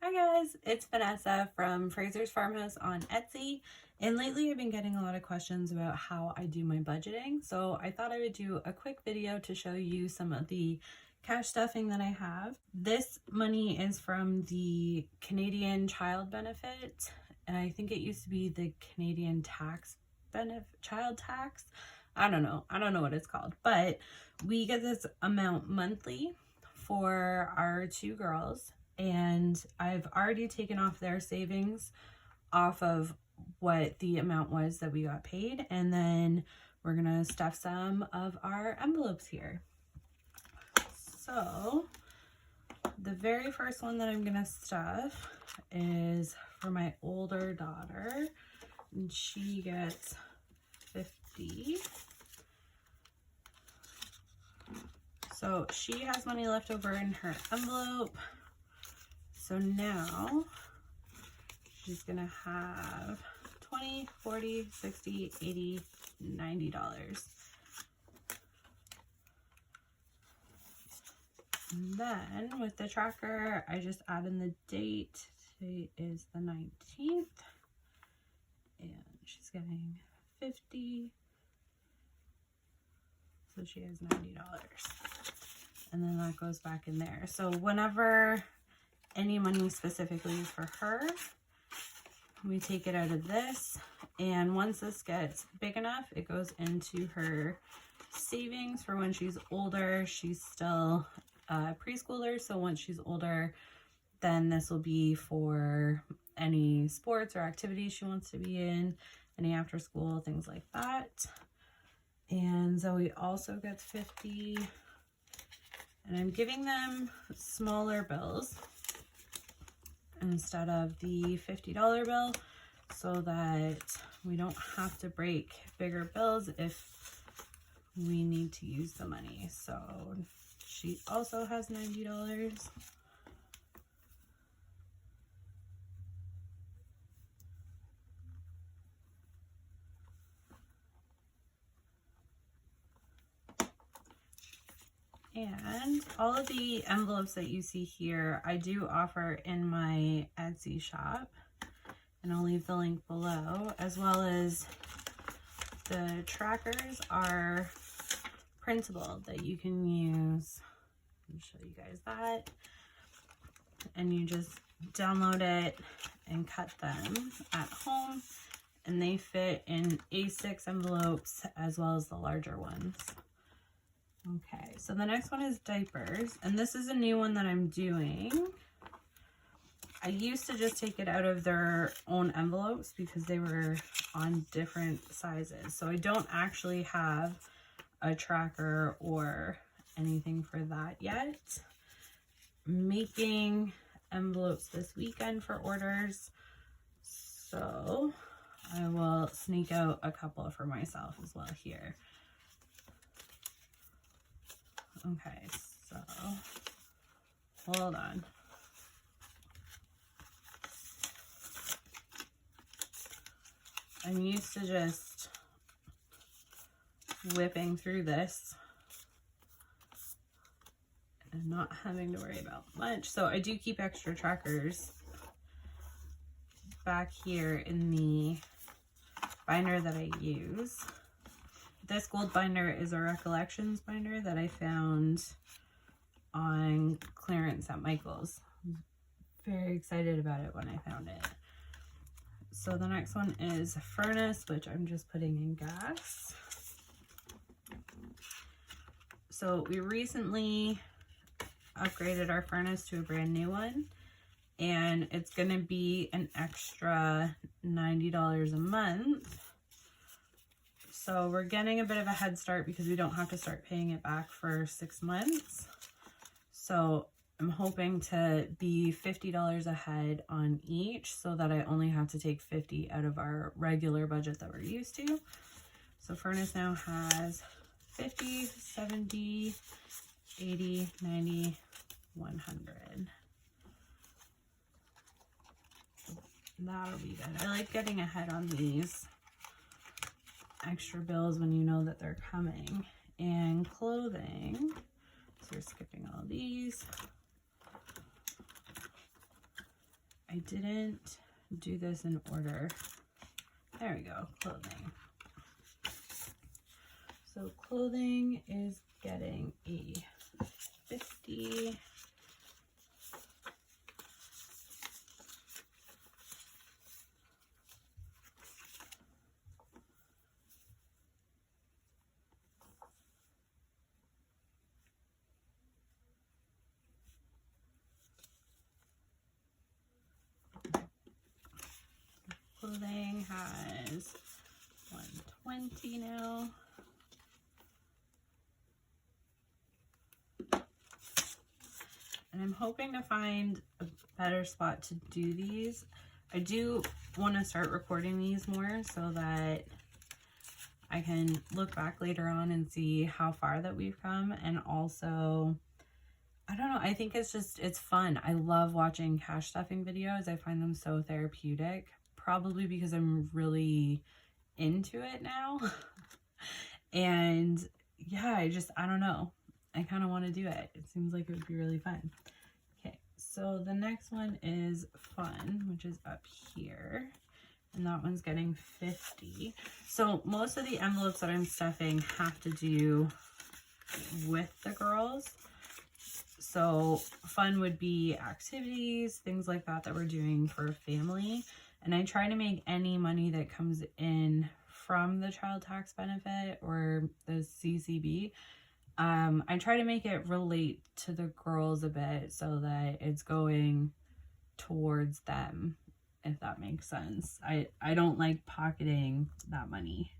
Hi guys, it's Vanessa from FrasersFarmhouse on Etsy, and lately I've been getting a lot of questions about how I do my budgeting, so I thought I would do a quick video to show you some of the cash stuffing that I have. This money is from the Canadian child benefit, and I think it used to be the Canadian tax benefit, child tax. I don't know what it's called, but we get this amount monthly for our two girls. And I've already taken off their savings off of what the amount was that we got paid. And then we're gonna stuff some of our envelopes here. So the very first one that I'm gonna stuff is for my older daughter, and she gets 50. So she has money left over in her envelope. So now she's gonna have $20, $40, $60, $80, $90. And then with the tracker, I just add in the date. Today is the 19th. And she's getting 50. So she has $90. And then that goes back in there. So whenever any money specifically for her, we take it out of this, and once this gets big enough, it goes into her savings for when she's older. She's still a preschooler, so once she's older, then this will be for any sports or activities she wants to be in, any after school, things like that. And Zoe also gets 50, and I'm giving them smaller bills instead of the $50 bill, so that we don't have to break bigger bills if we need to use the money. So she also has $90. And all of the envelopes that you see here, I do offer in my Etsy shop, and I'll leave the link below, as well as the trackers are printable that you can use. Let me show you guys that. And you just download it and cut them at home, and they fit in A6 envelopes as well as the larger ones. Okay, so the next one is diapers, and this is a new one that I'm doing. I used to just take it out of their own envelopes because they were on different sizes. So I don't actually have a tracker or anything for that yet. I'm making envelopes this weekend for orders, so I will sneak out a couple for myself as well here. Okay, so hold on. I'm used to just whipping through this and not having to worry about much. So I do keep extra trackers back here in the binder that I use. This gold binder is a recollections binder that I found on clearance at Michael's. I'm very excited about it when I found it. So the next one is a furnace, which I'm just putting in gas. So we recently upgraded our furnace to a brand new one, and it's going to be an extra $90 a month. So we're getting a bit of a head start because we don't have to start paying it back for 6 months. So I'm hoping to be $50 ahead on each, so that I only have to take 50 out of our regular budget that we're used to. So furnace now has 50, 70, 80, 90, 100. That'll be good. I like getting ahead on these extra bills when you know that they're coming. And clothing, so we're skipping all these. I didn't do this in order. There we go, clothing. So clothing is getting a 50. Clothing has 120 now. And I'm hoping to find a better spot to do these. I do want to start recording these more so that I can look back later on and see how far that we've come. And also, I don't know, I think it's fun. I love watching cash stuffing videos. I find them so therapeutic, probably because I'm really into it now. And yeah, I don't know. I kind of want to do it. It seems like it would be really fun. Okay, so the next one is fun, which is up here. And that one's getting 50. So most of the envelopes that I'm stuffing have to do with the girls. So fun would be activities, things like that we're doing for a family. And I try to make any money that comes in from the child tax benefit or the CCB, I try to make it relate to the girls a bit so that it's going towards them, if that makes sense. I don't like pocketing that money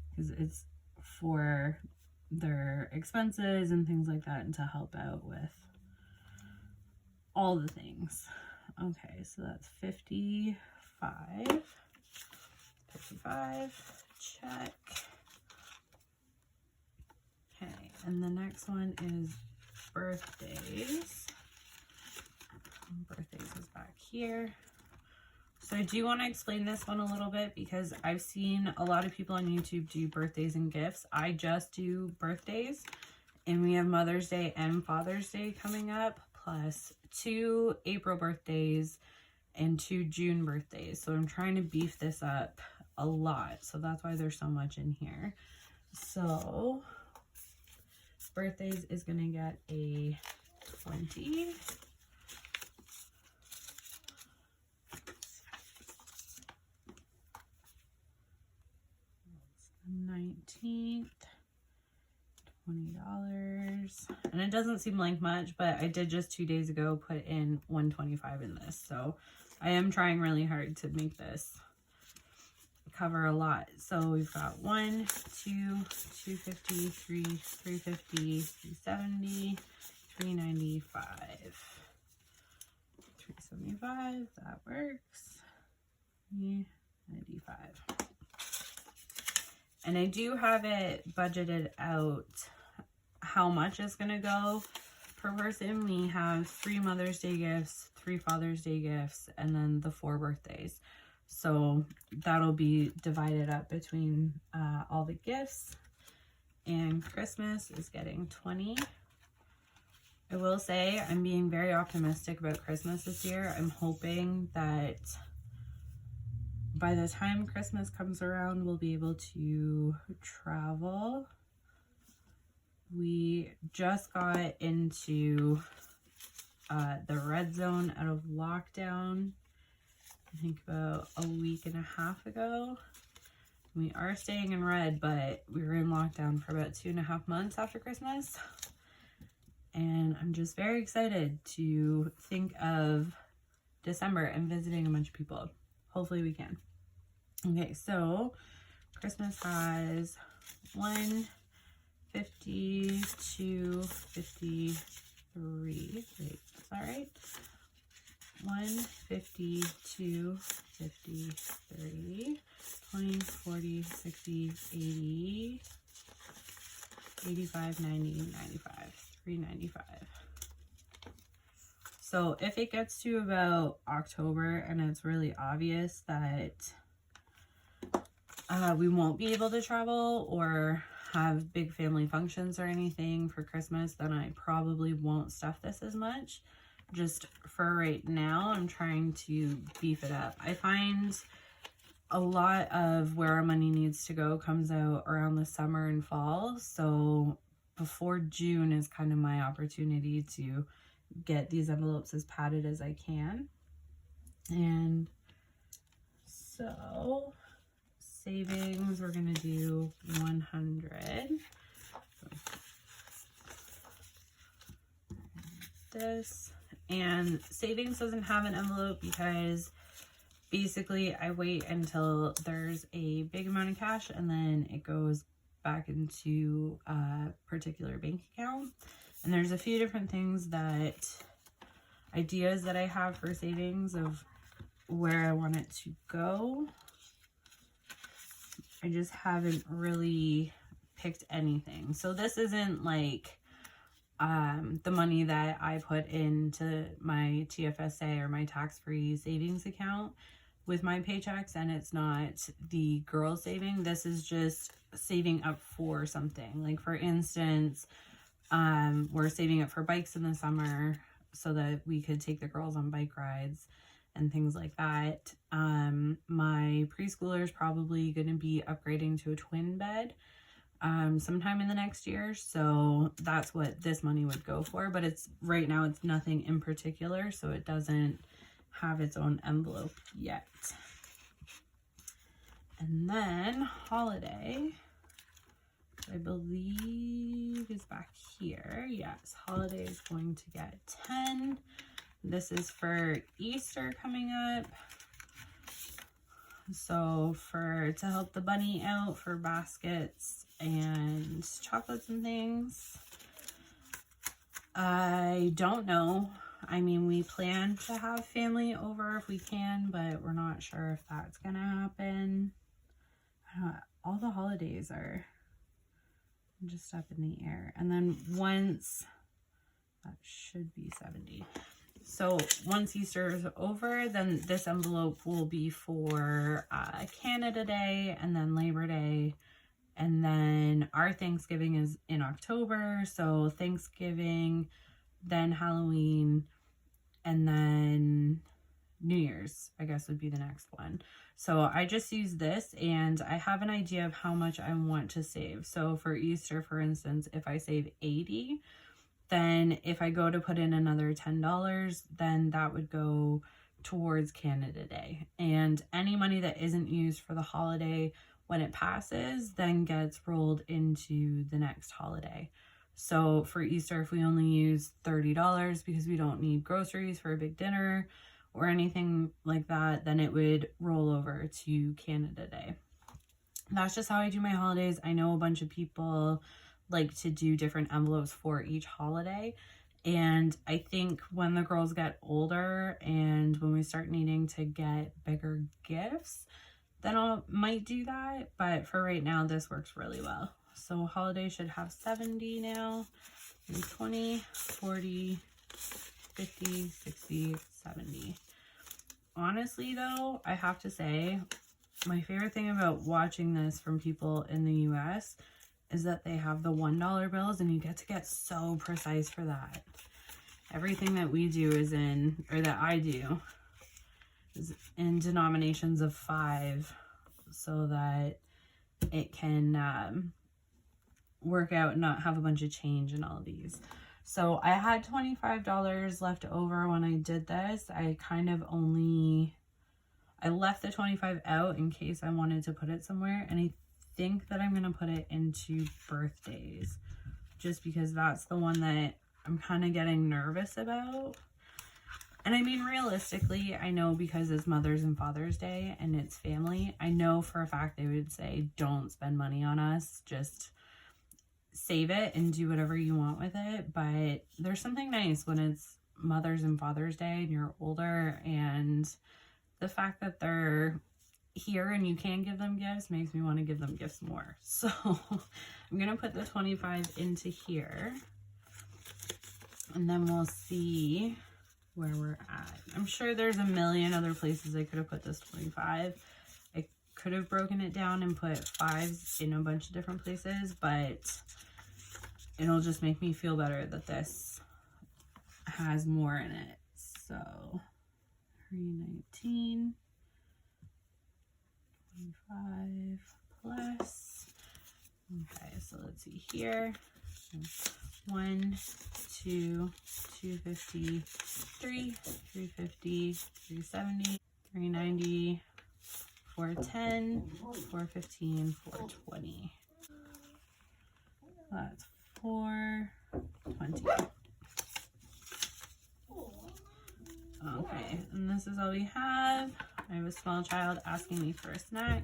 because it's for their expenses and things like that and to help out with all the things. Okay, so that's 55. 55, check. Okay, and the next one is birthdays. Birthdays is back here. So I do want to explain this one a little bit because I've seen a lot of people on YouTube do birthdays and gifts. I just do birthdays, and we have Mother's Day and Father's Day coming up, plus 2 April birthdays and 2 June birthdays. So I'm trying to beef this up a lot. So that's why there's so much in here. So birthdays is going to get a 20. It's the 19th. $20. And it doesn't seem like much, but I did just 2 days ago put in $125 in this. So I am trying really hard to make this cover a lot. So we've got 1, 2, 250, 3, 350, 370, 395, 375. That works. 395. And I do have it budgeted out how much is going to go per person. We have 3 Mother's Day gifts, 3 Father's Day gifts, and then the 4 birthdays. So that'll be divided up between all the gifts. And Christmas is getting 20. I will say I'm being very optimistic about Christmas this year. I'm hoping that by the time Christmas comes around, we'll be able to travel. We just got into the red zone out of lockdown, I think about a week and a half ago. We are staying in red, but we were in lockdown for about 2.5 months after Christmas. And I'm just very excited to think of December and visiting a bunch of people. Hopefully we can. Okay, so Christmas has 1, 50, 2, 53. Wait, is that right? 1, 50, 2, 53, 20, 40, 60, 80, 85, 90, 95, 395. So if it gets to about October and it's really obvious that we won't be able to travel or have big family functions or anything for Christmas, then I probably won't stuff this as much. just for right now. I'm trying to beef it up. I find a lot of where our money needs to go comes out around the summer and fall. So before June is kind of my opportunity to get these envelopes as padded as I can. And so savings, we're going to do 100. This, and savings doesn't have an envelope because basically I wait until there's a big amount of cash and then it goes back into a particular bank account. And there's a few different things ideas that I have for savings of where I want it to go. I just haven't really picked anything. So this isn't like the money that I put into my TFSA or my tax-free savings account with my paychecks, and it's not the girl saving. This is just saving up for something. Like for instance, we're saving up for bikes in the summer so that we could take the girls on bike rides and things like that. My preschooler is probably going to be upgrading to a twin bed sometime in the next year, so that's what this money would go for. But it's right now it's nothing in particular, so it doesn't have its own envelope yet. And then holiday, I believe is back here. Yes, holiday is going to get 10. This is for Easter coming up. So to help the bunny out for baskets and chocolates and things. I don't know. I mean, we plan to have family over if we can, but we're not sure if that's gonna happen. All the holidays are just up in the air. And then once, that should be 70. So once Easter is over, then this envelope will be for Canada Day and then Labor Day. And then our Thanksgiving is in October. So Thanksgiving, then Halloween, and then New Year's, I guess, would be the next one. So I just use this and I have an idea of how much I want to save. So for Easter, for instance, if I save 80, then if I go to put in another $10, then that would go towards Canada Day. And any money that isn't used for the holiday when it passes then gets rolled into the next holiday. So for Easter, if we only use $30 because we don't need groceries for a big dinner or anything like that, then it would roll over to Canada Day. That's just how I do my holidays. I know a bunch of people like to do different envelopes for each holiday. And I think when the girls get older and when we start needing to get bigger gifts, then I might do that. But for right now, this works really well. So holiday should have 70 now, 20, 40, 50, 60, 70. Honestly though, I have to say, my favorite thing about watching this from people in the US is that they have the $1 bills and you get to get so precise for that. Everything that we do is in, or that I do, is in denominations of 5 so that it can work out and not have a bunch of change in all of these. So I had $25 left over when I did this. I left the 25 out in case I wanted to put it somewhere, and I think that I'm going to put it into birthdays just because that's the one that I'm kind of getting nervous about. And I mean, realistically, I know because it's Mother's and Father's Day and it's family, I know for a fact they would say, don't spend money on us, just save it and do whatever you want with it. But there's something nice when it's Mother's and Father's Day and you're older, and the fact that they're here and you can give them gifts makes me want to give them gifts more. So I'm going to put the 25 into here and then we'll see where we're at. I'm sure there's a million other places I could have put this 25. I could have broken it down and put 5s in a bunch of different places, but it'll just make me feel better that this has more in it. So 319, 25 plus. Okay, so let's see here. 1, 2, 250, 3, 350, 370, 390, 410, 415, 420. That's 420. Okay, and this is all we have. I have a small child asking me for a snack.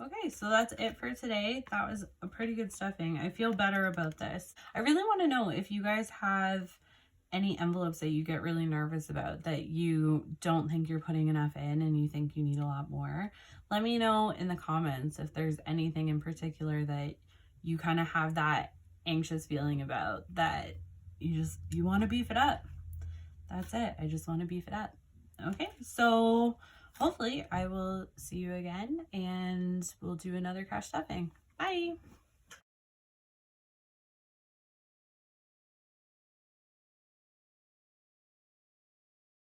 Okay, so that's it for today. That was a pretty good stuffing. I feel better about this. I really want to know if you guys have any envelopes that you get really nervous about, that you don't think you're putting enough in and you think you need a lot more. Let me know in the comments if there's anything in particular that you kind of have that anxious feeling about, that you want to beef it up. That's it. I just want to beef it up. Okay, so hopefully I will see you again and we'll do another crash stuffing. Bye.